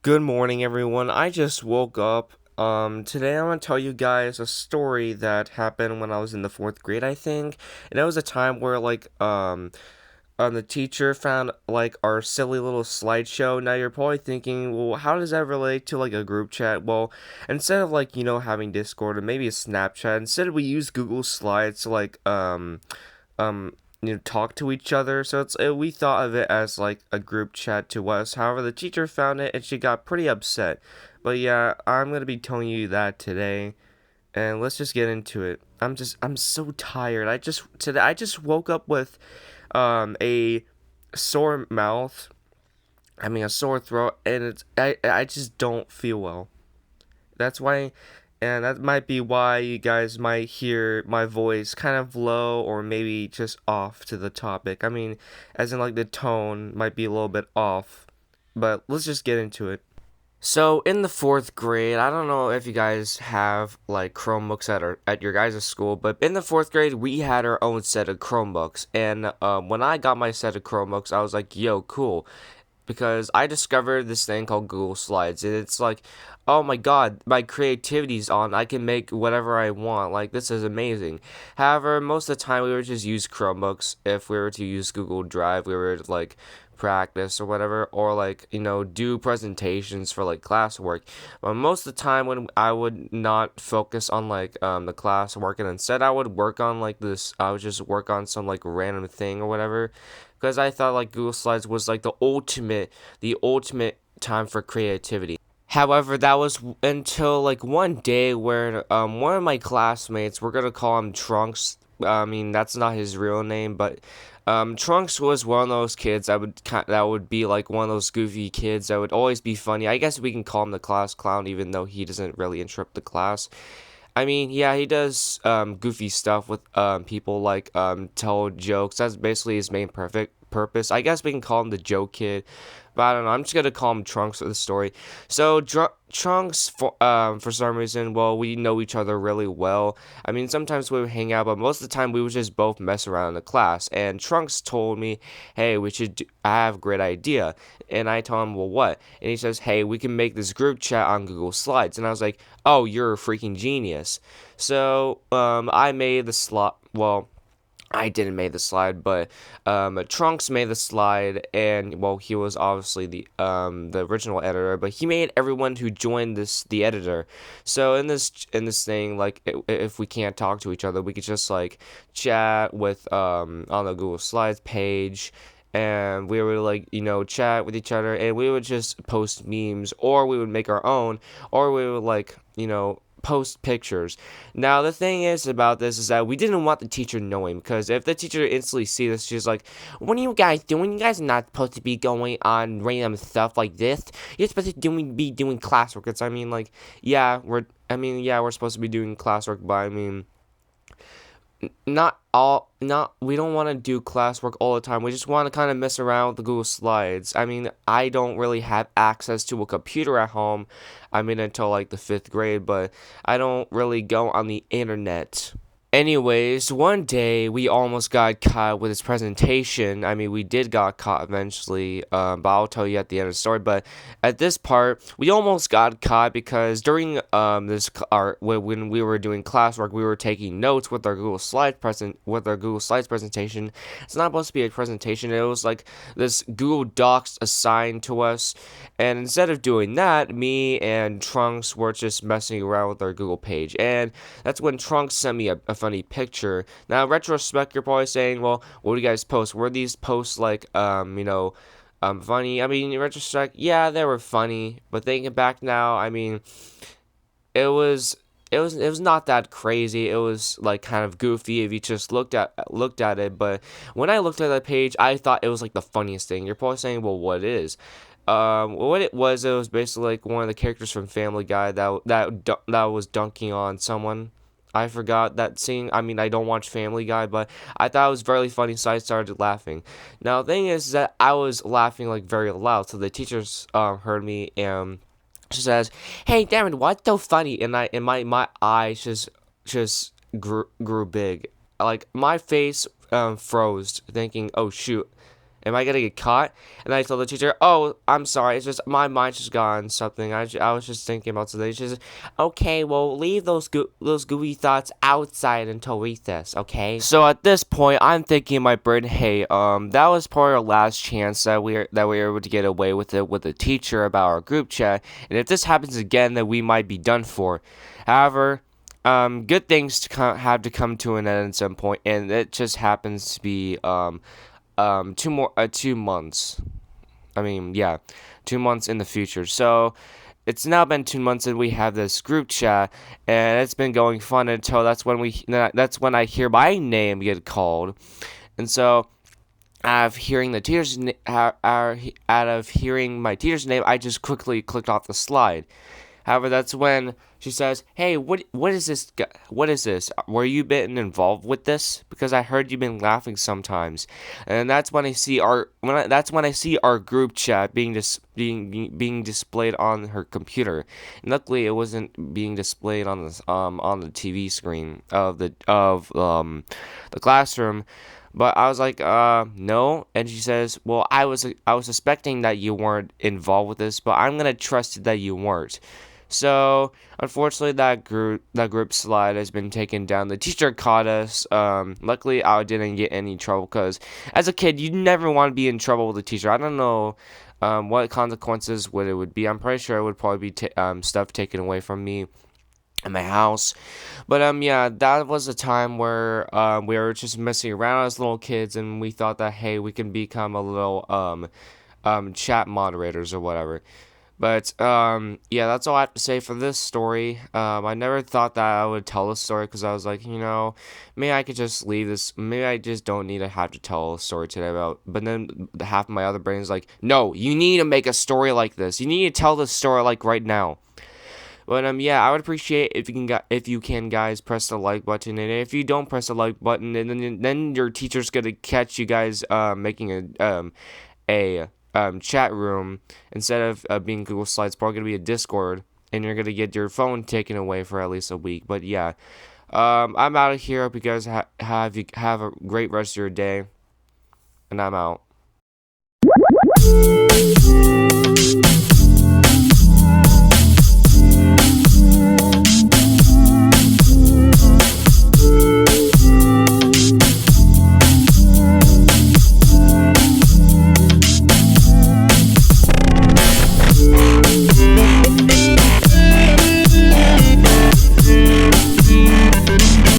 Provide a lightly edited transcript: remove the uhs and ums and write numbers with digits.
Good morning, everyone. I just woke up. Today I'm gonna tell you guys a story that happened when I was in the fourth grade, I think. And it was a time where the teacher found like our silly little slideshow. Now you're probably thinking, well, how does that relate to like a group chat? Well, instead of having Discord or maybe a Snapchat, instead we use Google Slides to talk to each other. So we thought of it as like a group chat to us. However, the teacher found it and she got pretty upset. But yeah, I'm gonna be telling you that today, and let's just get into it. I'm so tired. I just woke up with a sore mouth. I mean a sore throat, and I just don't feel well. That's why, and that might be why you guys might hear my voice kind of low or maybe just off to the topic. I mean, as in like the tone might be a little bit off, but let's just get into it. So in the fourth grade, I don't know if you guys have like Chromebooks at your guys' school, but in the fourth grade we had our own set of Chromebooks, and when I got my set of Chromebooks, I was like, "Yo, cool." Because I discovered this thing called Google Slides, and it's like, oh my god, my creativity's on. I can make whatever I want. Like, this is amazing. However, most of the time we would just use Chromebooks. If we were to use Google Drive, we were to like practice or whatever, or like do presentations for like classwork. But most of the time when I would not focus on the classwork, and instead I would work on like this, I would just work on some like random thing or whatever, because I thought like Google Slides was like the ultimate time for creativity. However, that was until like one day where one of my classmates, we're gonna call him Trunks. I mean, that's not his real name, but Trunks was one of those kids that would be like one of those goofy kids that would always be funny. I guess we can call him the class clown, even though he doesn't really interrupt the class. I mean, yeah, he does goofy stuff with people, like tell jokes. That's basically his main perfect purpose. I guess we can call him the joke kid, but I don't know. I'm just gonna call him Trunks for the story. So Trunks, for some reason, well, we know each other really well. I mean, sometimes we would hang out, but most of the time we would just both mess around in the class. And Trunks told me, "Hey, I have a great idea." And I told him, "Well, what?" And he says, "Hey, we can make this group chat on Google Slides." And I was like, "Oh, you're a freaking genius." So I made the slot. Well, I didn't make the slide, but Trunks made the slide, and well, he was obviously the original editor, but he made everyone who joined this the editor. So in this thing, like if we can't talk to each other, we could just like chat with on the Google Slides page. And we would chat with each other, and we would just post memes, or we would make our own, or we would post pictures. Now the thing is about this is that we didn't want the teacher knowing, because if the teacher instantly sees this, she's like, "What are you guys doing? You guys are not supposed to be going on random stuff like this. You're supposed to be doing classwork." It's I mean like yeah, we're supposed to be doing classwork, but I mean not we don't want to do classwork all the time. We just want to kind of mess around with the Google Slides. I mean, I don't really have access to a computer at home. I mean, until like the 5th grade, but I don't really go on the internet. Anyways, one day we almost got caught with his presentation. I mean, we did got caught eventually, but I'll tell you at the end of the story. But at this part, we almost got caught because during when we were doing classwork, we were taking notes with our Google Slides presentation. It's not supposed to be a presentation. It was like this Google Docs assigned to us, and instead of doing that, me and Trunks were just messing around with our Google page, and that's when Trunks sent me a funny picture. Now, in retrospect, you're probably saying, well, what do you guys post? Were these posts funny? I mean, in retrospect, yeah, they were funny. But thinking back now, I mean, it was it was not that crazy. It was like kind of goofy if you just looked at it. But when I looked at that page, I thought it was like the funniest thing. You're probably saying, well, what is? What it was basically like one of the characters from Family Guy that was dunking on someone. I forgot that scene. I mean, I don't watch Family Guy, but I thought it was very funny, so I started laughing. Now, the thing is that I was laughing like very loud, so the teachers heard me, and she says, "Hey, Darren, what's so funny?" And my eyes just grew big, like my face froze, thinking, "Oh shoot." Am I gonna get caught? And I told the teacher, "Oh, I'm sorry. It's just my mind just got on something. I was just thinking about something." She says, "Okay, well, leave those gooey thoughts outside until recess, okay?" So at this point, I'm thinking in my brain, "Hey, that was probably our last chance that we were able to get away with it with the teacher about our group chat. And if this happens again, then we might be done for." However, good things have to come to an end at some point, and it just happens to be 2 months. I mean, yeah, 2 months in the future. So it's now been 2 months and we have this group chat, and it's been going fun until that's when I hear my name get called, and so. Out of hearing my teacher's name, I just quickly clicked off the slide. However, that's when she says, "Hey, what is this? What is this? Were you been involved with this? Because I heard you've been laughing sometimes." And that's when I see our group chat being displayed on her computer. And luckily, it wasn't being displayed on the TV screen of the classroom. But I was like, no. And she says, well, I was suspecting that you weren't involved with this, but I'm gonna trust that you weren't. So unfortunately, that group slide has been taken down. The teacher caught us. Luckily, I didn't get any trouble because as a kid, you never want to be in trouble with a teacher. I don't know. What consequences would be? I'm pretty sure it would probably be stuff taken away from me in my house. But yeah, that was a time where we were just messing around as little kids, and we thought that hey, we can become a little chat moderators or whatever. But yeah, that's all I have to say for this story. I never thought that I would tell this story because I was like, maybe I could just leave this. Maybe I just don't need to have to tell a story today about. But then half of my other brain is like, no, you need to make a story like this. You need to tell this story like right now. But yeah, I would appreciate if you can guys press the like button, and if you don't press the like button, and then your teacher's gonna catch you guys making a chat room instead of being Google Slides. Probably gonna be a Discord, and you're gonna get your phone taken away for at least a week. But yeah, I'm out of here. Hope you guys have a great rest of your day, and I'm out.